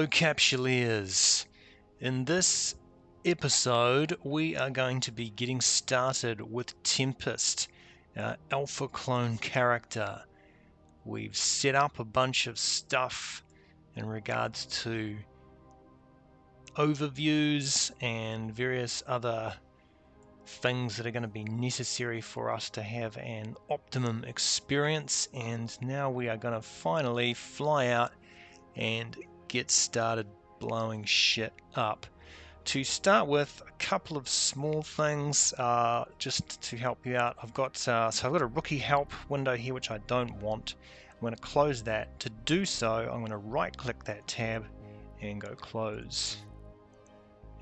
Hello Capsuleers! In this episode we are going to be getting started with Tempest, our alpha clone character. We've set up a bunch of stuff in regards to overviews and various other things that are going to be necessary for us to have an optimum experience, and now we are going to finally fly out and get started blowing shit up. To start with, a couple of small things just to help you out. I've got I've got a rookie help window here which I don't want. I'm going to close that. To do so, I'm going to right click that tab and go close.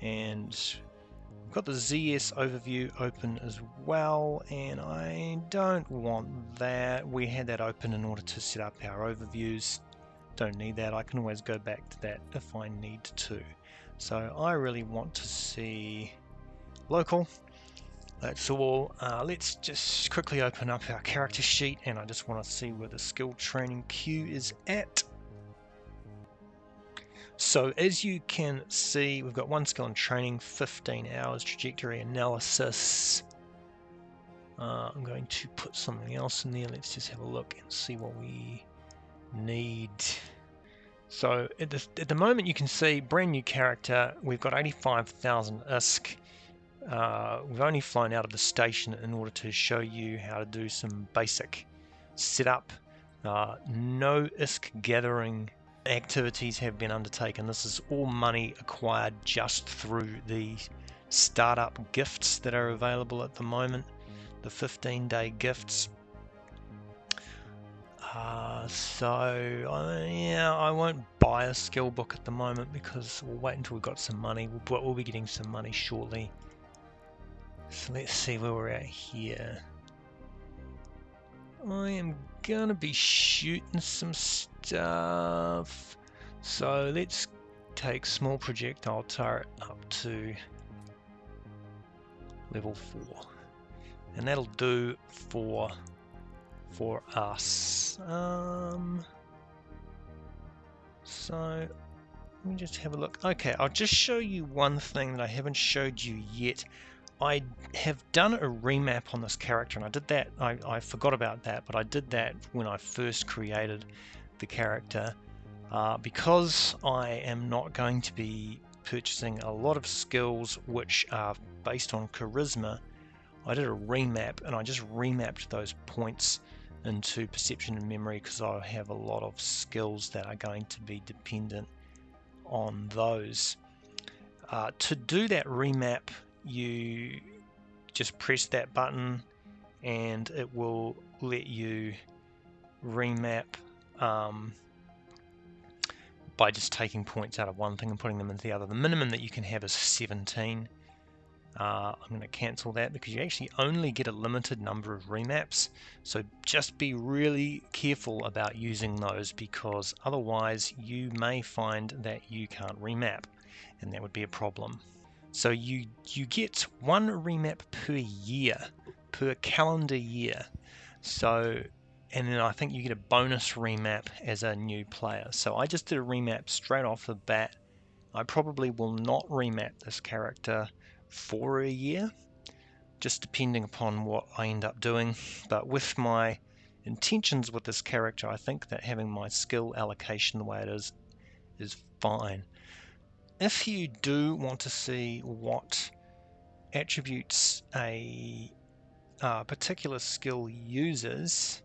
And I've got the ZS overview open as well, and I don't want that. We had that open in order to set up our overviews. Don't need that. I can always go back to that if I need to. So I really want to see local. That's all. Let's just quickly open up our character sheet, and I just want to see where the skill training queue is at. So as you can see, we've got one skill in training, 15 hours trajectory analysis. I'm going to put something else in there. Let's just have a look and see what we need. So at the moment you can see brand new character, we've got 85,000 ISK. We've only flown out of the station in order to show you how to do some basic setup. No ISK gathering activities have been undertaken. This is all money acquired just through the startup gifts that are available at the moment, the 15-day gifts. I won't buy a skill book at the moment because we'll wait until we've got some money. We'll be getting some money shortly. So let's see where we're at here. I am gonna be shooting some stuff. So let's take small projectile turret up to level 4. And that'll do for us. So let me just have a look. Okay, I'll just show you one thing that I haven't showed you yet. I have done a remap on this character, and I did that. I forgot about that, but I did that when I first created the character. Because I am not going to be purchasing a lot of skills which are based on charisma, I did a remap, and I just remapped those points into perception and memory because I have a lot of skills that are going to be dependent on those. To do that remap, you just press that button and it will let you remap by just taking points out of one thing and putting them into the other. The minimum that you can have is 17. I'm going to cancel that because you actually only get a limited number of remaps, so just be really careful about using those because otherwise you may find that you can't remap, and that would be a problem. So you get one remap per year, per calendar year. So, and then I think you get a bonus remap as a new player. So I just did a remap straight off the bat. I probably will not remap this character for a year, just depending upon what I end up doing. But with my intentions with this character, I think that having my skill allocation the way it is fine. If you do want to see what attributes a particular skill uses,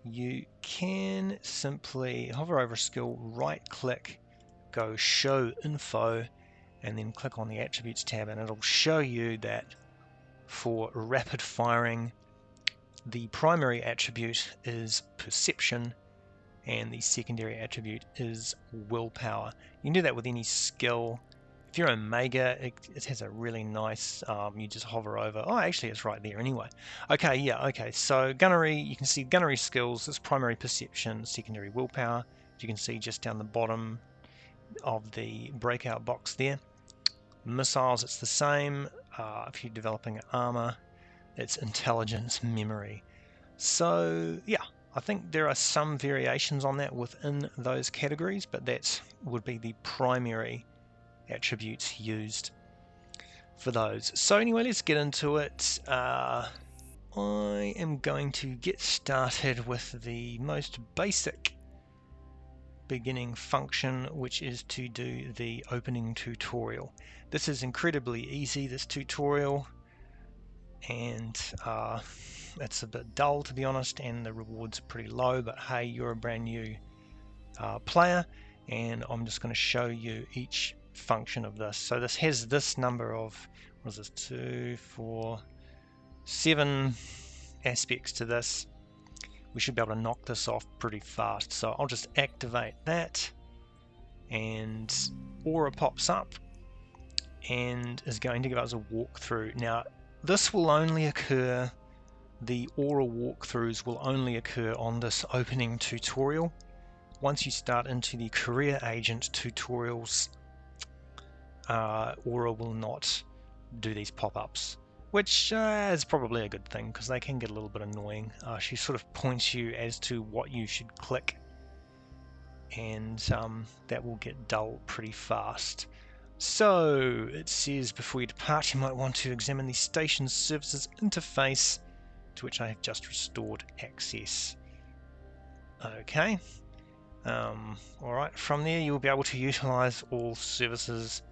you can simply hover over a skill, right click, go show info, and then click on the attributes tab, and it'll show you that for rapid firing the primary attribute is perception and the secondary attribute is willpower. You can do that with any skill. If you're a Omega, it has a really nice, you just hover over. Oh, actually it's right there anyway. Okay, so gunnery, you can see gunnery skills, it's primary perception, secondary willpower. You can see just down the bottom of the breakout box there. Missiles, it's the same. If you're developing armor, it's intelligence, memory. So yeah, I think there are some variations on that within those categories, but that would be the primary attributes used for those. So anyway, let's get into it. I am going to get started with the most basic beginning function, which is to do the opening tutorial. This is incredibly easy, this tutorial, and it's a bit dull, to be honest, and the rewards are pretty low, but hey, you're a brand new player, and I'm just going to show you each function of this. So this has this number of, what is this, 2, 4, 7 aspects to this. We should be able to knock this off pretty fast. So I'll just activate that, and Aura pops up and is going to give us a walkthrough. Now this will only occur, the Aura walkthroughs will only occur on this opening tutorial. Once you start into the career agent tutorials, Aura will not do these pop-ups, which is probably a good thing because they can get a little bit annoying. She sort of points you as to what you should click, and that will get dull pretty fast. So it says, before you depart, you might want to examine the station services interface, to which I have just restored access. Okay. Alright, from there you'll be able to utilize all services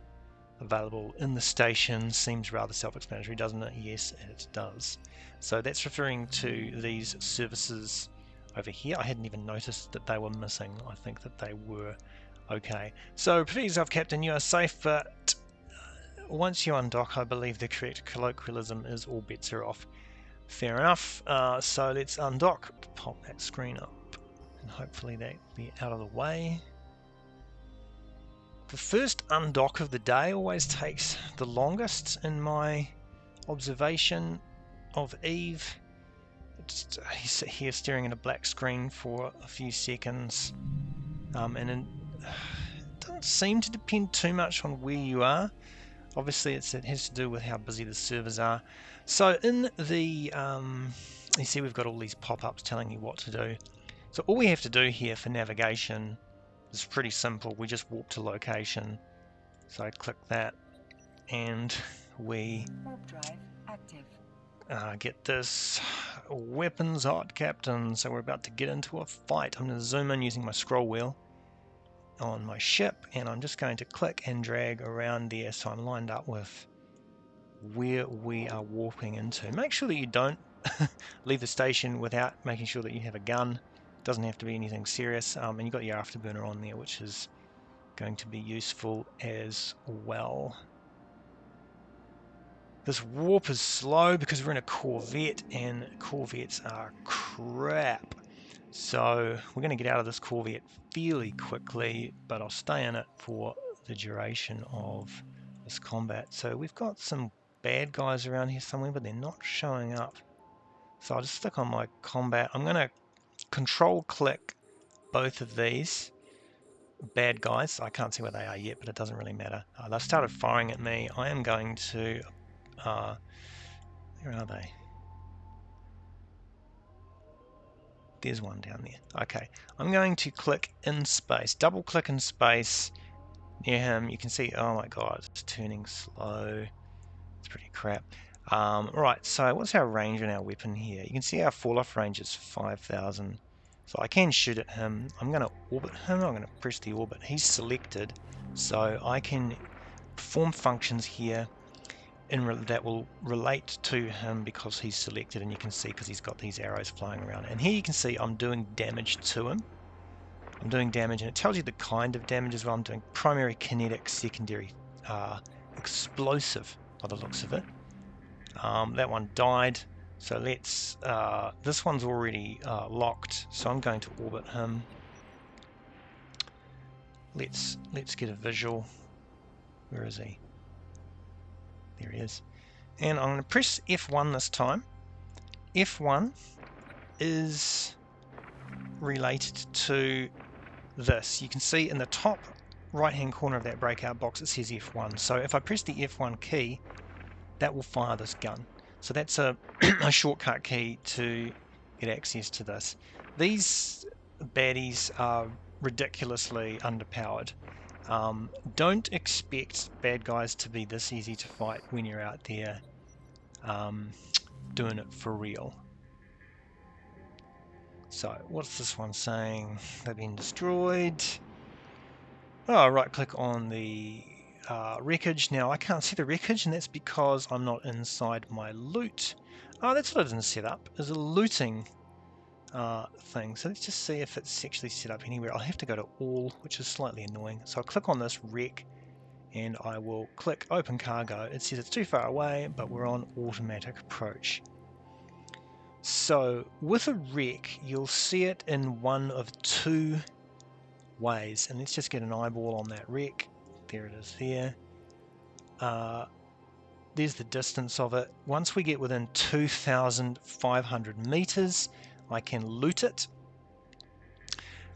available in the station. Seems rather self-explanatory, doesn't it? Yes, it does. So that's referring to these services over here. I hadn't even noticed that they were missing. I think that they were. Okay, so prepare yourself, Captain, you are safe, but once you undock, I believe the correct colloquialism is all bets are off. Fair enough. So let's undock, pop that screen up, and hopefully that will be out of the way. The first undock of the day always takes the longest in my observation of Eve. He's here staring at a black screen for a few seconds, and it doesn't seem to depend too much on where you are. Obviously it has to do with how busy the servers are. So in the you see we've got all these pop-ups telling you what to do. So all we have to do here for navigation is pretty simple. We just warp to location. So I click that, and we warp drive active. Get this weapons hot, Captain. So we're about to get into a fight. I'm going to zoom in using my scroll wheel on my ship, and I'm just going to click and drag around there so I'm lined up with where we are warping into. Make sure that you don't leave the station without making sure that you have a gun. Doesn't have to be anything serious, and you've got your afterburner on there, which is going to be useful as well. This warp is slow because we're in a Corvette, and Corvettes are crap. So we're going to get out of this Corvette fairly quickly, but I'll stay in it for the duration of this combat. So we've got some bad guys around here somewhere, but they're not showing up. So I'll just stick on my combat. I'm going to control click both of these bad guys. I can't see where they are yet, but it doesn't really matter. They've started firing at me. I am going to where are they? There's one down there. Okay, I'm going to click in space, double click in space near him. You can see, oh my god, it's turning slow. It's pretty crap. Right, so what's our range on our weapon here? You can see our fall-off range is 5,000. So I can shoot at him. I'm going to orbit him. I'm going to press the orbit. He's selected, so I can perform functions here that will relate to him because he's selected, and you can see because he's got these arrows flying around. And here you can see I'm doing damage to him. I'm doing damage, and it tells you the kind of damage as well. I'm doing primary kinetic, secondary explosive by the looks of it. That one died, so let's this one's already locked, so I'm going to orbit him. Let's get a visual. Where is he? There he is. And I'm going to press F1 this time. F1 is related to this. You can see in the top right hand corner of that breakout box it says F1. So if I press the F1 key, that will fire this gun. So that's a, a shortcut key to get access to this. These baddies are ridiculously underpowered. Don't expect bad guys to be this easy to fight when you're out there doing it for real. So what's this one saying? They've been destroyed. Oh, right click on the wreckage. Now I can't see the wreckage, and that's because I'm not inside my loot. Oh, that's what I didn't set up, is a looting thing. So let's just see if it's actually set up anywhere. I'll have to go to all, which is slightly annoying. So I'll click on this wreck, and I will click open cargo. It says it's too far away, but we're on automatic approach. So with a wreck, you'll see it in one of two ways, and let's just get an eyeball on that wreck. There it is there. There's the distance of it. Once we get within 2,500 meters, I can loot it.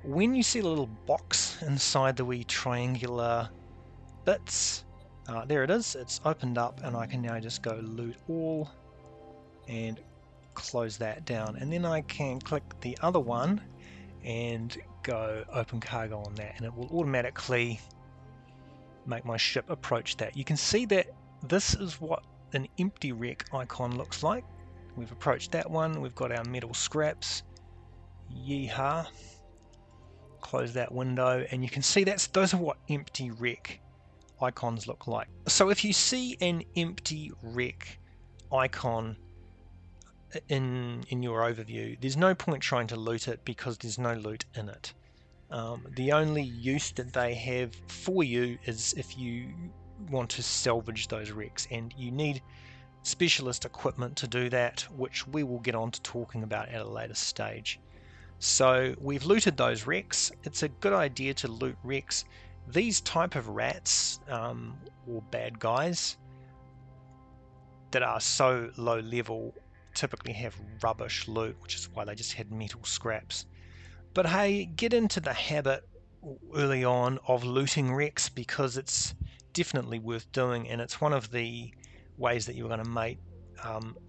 When you see the little box inside the wee triangular bits, there it is, it's opened up, and I can now just go loot all and close that down, and then I can click the other one and go open cargo on that, and it will automatically make my ship approach that. You can see that this is what an empty wreck icon looks like. We've approached that one, we've got our metal scraps, yeehaw, close that window, and you can see those are what empty wreck icons look like. So if you see an empty wreck icon in your overview, there's no point trying to loot it because there's no loot in it. The only use that they have for you is if you want to salvage those wrecks, and you need specialist equipment to do that, which we will get on to talking about at a later stage. So we've looted those wrecks. It's a good idea to loot wrecks. These type of rats or bad guys that are so low level typically have rubbish loot, which is why they just had metal scraps. But hey, get into the habit early on of looting wrecks, because it's definitely worth doing, and it's one of the ways that you're going to make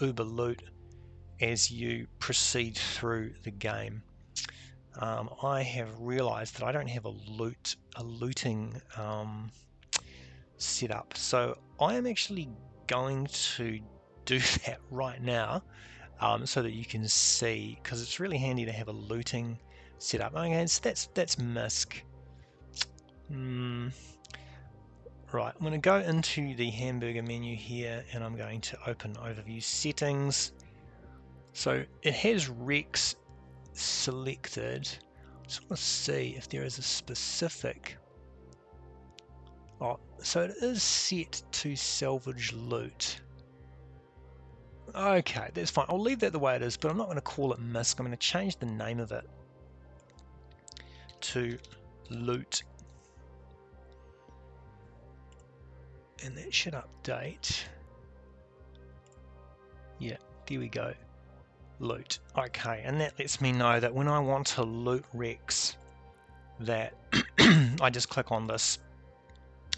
uber loot as you proceed through the game. I have realized that I don't have a looting set up, so I am actually going to do that right now, so that you can see, because it's really handy to have a looting set up. Okay, so that's MISC. Right, I'm going to go into the hamburger menu here, and I'm going to open overview settings. So it has wrecks selected. I just want to see if there is a specific. Oh, so it is set to salvage loot. Okay, that's fine. I'll leave that the way it is, but I'm not going to call it MISC. I'm going to change the name of it to loot, and that should update. Yeah, there we go. Loot. Okay, and that lets me know that when I want to loot wrecks, that I just click on this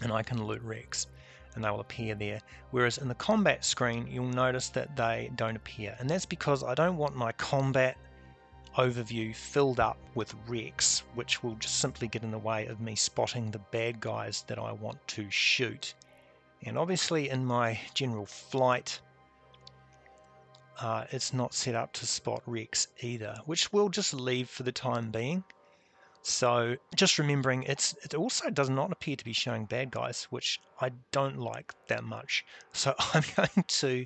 and I can loot wrecks, and they will appear there. Whereas in the combat screen, you'll notice that they don't appear, and that's because I don't want my combat overview filled up with wrecks, which will just simply get in the way of me spotting the bad guys that I want to shoot. And obviously in my general flight, it's not set up to spot wrecks either, which we'll just leave for the time being. So just remembering, it also does not appear to be showing bad guys, which I don't like that much. So I'm going to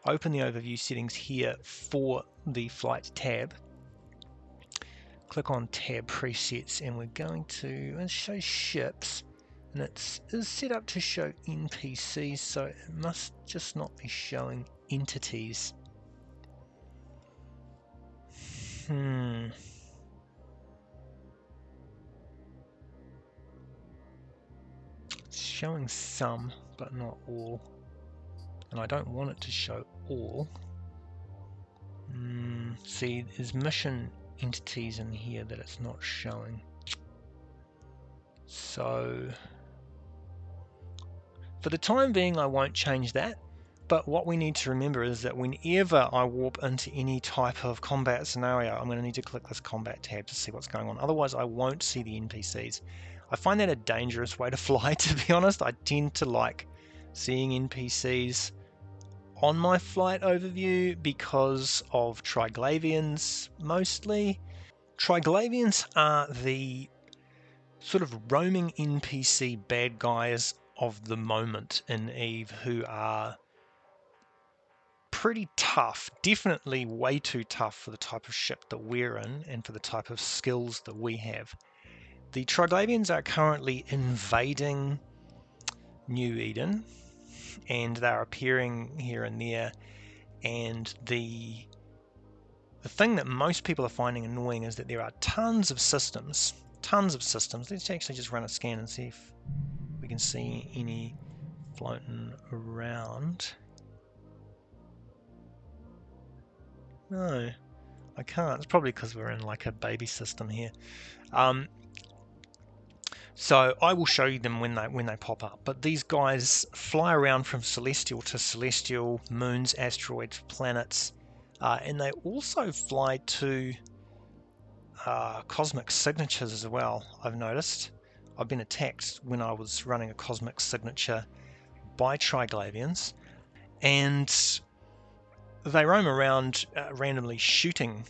open the overview settings here for the flight tab. Click on tab presets, and we're going to show ships, and it is set up to show NPCs, so it must just not be showing entities. It's showing some, but not all, and I don't want it to show all. See, there's mission entities in here that it's not showing. So for the time being, I won't change that. But what we need to remember is that whenever I warp into any type of combat scenario, I'm going to need to click this combat tab to see what's going on. Otherwise, I won't see the NPCs. I find that a dangerous way to fly, to be honest. I tend to like seeing NPCs on my flight overview because of Triglavians, mostly. Triglavians are the sort of roaming NPC bad guys of the moment in EVE who are pretty tough, definitely way too tough for the type of ship that we're in and for the type of skills that we have. The Triglavians are currently invading New Eden, and they're appearing here and there, and the thing that most people are finding annoying is that there are tons of systems. Let's actually just run a scan and see if we can see any floating around. No, I can't. It's probably because we're in like a baby system here. So I will show you them when they pop up. But these guys fly around from celestial to celestial, moons, asteroids, planets, and they also fly to cosmic signatures as well. I've noticed. I've been attacked when I was running a cosmic signature by Triglavians, and they roam around randomly shooting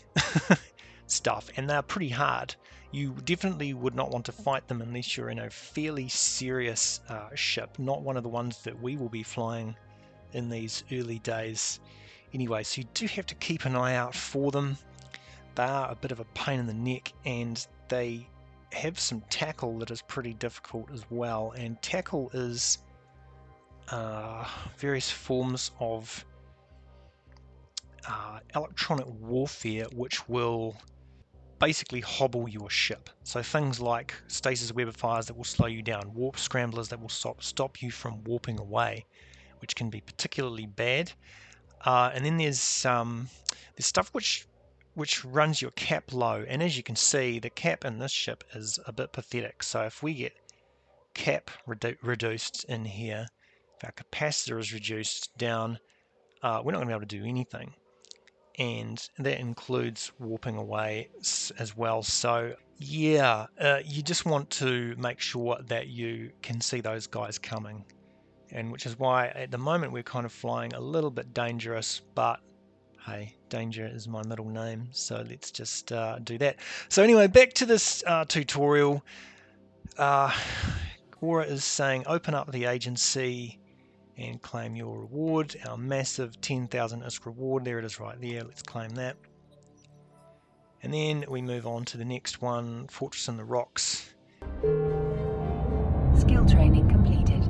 stuff, and they're pretty hard. You definitely would not want to fight them unless you're in a fairly serious ship, not one of the ones that we will be flying in these early days. Anyway, so you do have to keep an eye out for them. They are a bit of a pain in the neck, and they have some tackle that is pretty difficult as well. And tackle is various forms of electronic warfare which will basically hobble your ship. So things like stasis webifiers that will slow you down, warp scramblers that will stop you from warping away, which can be particularly bad. And then there's stuff which runs your cap low, and as you can see, the cap in this ship is a bit pathetic. So if we get cap reduced in here, if our capacitor is reduced down, we're not going to be able to do anything. And that includes warping away as well. So yeah, you just want to make sure that you can see those guys coming, and which is why at the moment we're kind of flying a little bit dangerous, but hey, danger is my middle name, so let's just do that. So anyway, back to this tutorial. Aura is saying open up the agency and claim your reward. Our massive 10,000 ISK reward, there it is right there, let's claim that. And then we move on to the next one, Fortress in the Rocks. Skill training completed.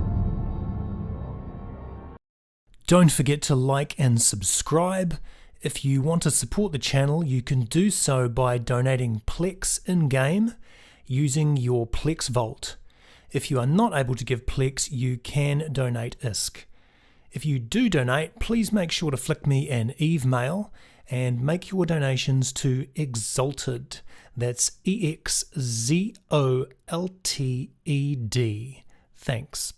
Don't forget to like and subscribe. If you want to support the channel, you can do so by donating Plex in-game using your Plex Vault. If you are not able to give Plex, you can donate ISK. If you do donate, please make sure to flick me an Eve mail and make your donations to Exalted. That's EXZOLTED. Thanks.